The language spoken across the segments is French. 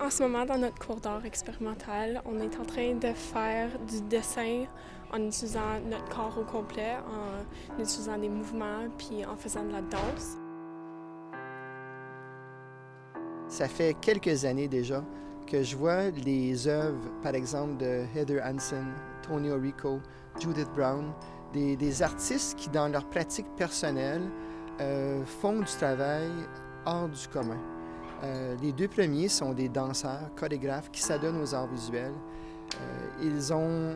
En ce moment, dans notre cours d'art expérimental, on est en train de faire du dessin en utilisant notre corps au complet, en utilisant des mouvements puis en faisant de la danse. Ça fait quelques années déjà que je vois les œuvres, par exemple, de Heather Hansen, Tony Orrico, Judith Brown, des artistes qui, dans leur pratique personnelle, font du travail hors du commun. Les deux premiers sont des danseurs, chorégraphes qui s'adonnent aux arts visuels. Ils ont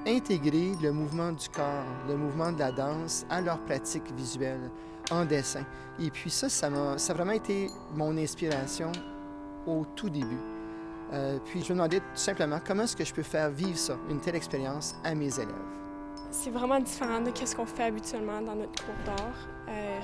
intégré le mouvement du corps, le mouvement de la danse à leur pratique visuelle en dessin. Et puis ça a vraiment été mon inspiration au tout début. Puis je me demandais tout simplement comment est-ce que je peux faire vivre ça, une telle expérience, à mes élèves. C'est vraiment différent de ce qu'on fait habituellement dans notre cours d'art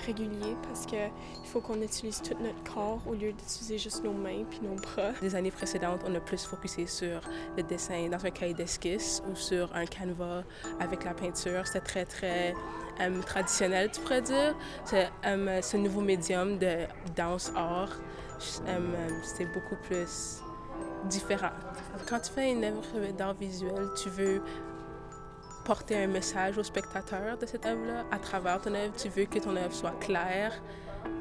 régulier parce qu'il faut qu'on utilise tout notre corps au lieu d'utiliser juste nos mains puis nos bras. Les années précédentes, on a plus focusé sur le dessin dans un cahier d'esquisse ou sur un canevas avec la peinture. C'était très traditionnel, tu pourrais dire. Ce nouveau médium de danse-art, c'est beaucoup plus différent. Quand tu fais une œuvre d'art visuel, tu veux porter un message au spectateur de cette œuvre-là. À travers ton œuvre, tu veux que ton œuvre soit claire,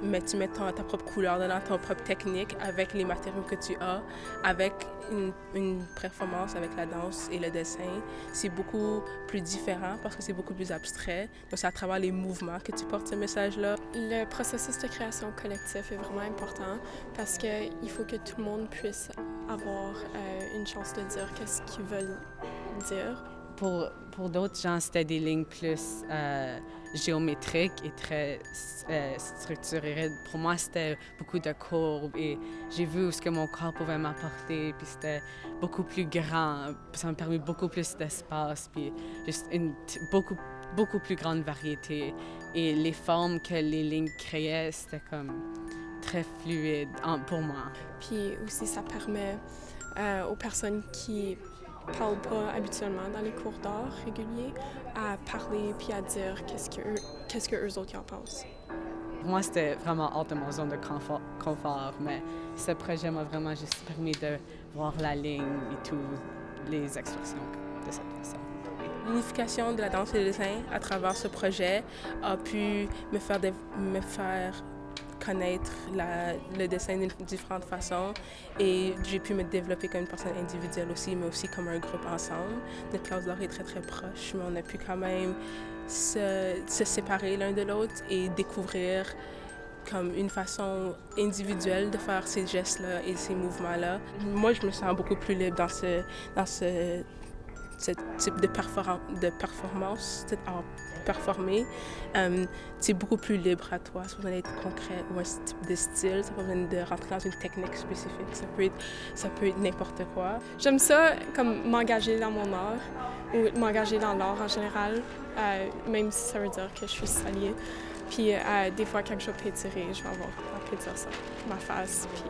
mais tu mets ta propre couleur dedans, ton propre technique, avec les matériaux que tu as, avec une performance avec la danse et le dessin. C'est beaucoup plus différent parce que c'est beaucoup plus abstrait. Donc, c'est à travers les mouvements que tu portes ce message-là. Le processus de création collectif est vraiment important parce qu'il faut que tout le monde puisse avoir une chance de dire qu'est-ce qu'ils veulent dire. Pour d'autres gens, c'était des lignes plus géométriques et très structurées. Pour moi, c'était beaucoup de courbes et j'ai vu où ce que mon corps pouvait m'apporter. Puis c'était beaucoup plus grand. Ça m'a permis beaucoup plus d'espace. Puis juste une beaucoup plus grande variété. Et les formes que les lignes créaient, c'était comme très fluide pour moi. Puis aussi, ça permet aux personnes qui parlent pas habituellement dans les cours d'art réguliers à parler puis à dire qu'est-ce que eux autres en pensent. Pour moi, c'était vraiment hors de mon zone de confort, mais ce projet m'a vraiment juste permis de voir la ligne et toutes les expressions de cette façon. L'unification de la danse et le dessin à travers ce projet a pu me faire connaître le dessin d'une différente façon et j'ai pu me développer comme une personne individuelle aussi, mais aussi comme un groupe ensemble. Notre classe d'art est très proche, mais on a pu quand même se séparer l'un de l'autre et découvrir comme une façon individuelle de faire ces gestes-là et ces mouvements-là. Moi, je me sens beaucoup plus libre dans ce type de performance, cet art performé. C'est beaucoup plus libre à toi. Ça n'a pas besoin d'être concret ou un type de style. Ça n'a pas besoin de rentrer dans une technique spécifique. Ça peut être n'importe quoi. J'aime ça comme m'engager dans mon art ou m'engager dans l'art en général, même si ça veut dire que je suis saliée. Puis des fois, quand je vais pétirer, je vais avoir à pétir ça, ma face. Puis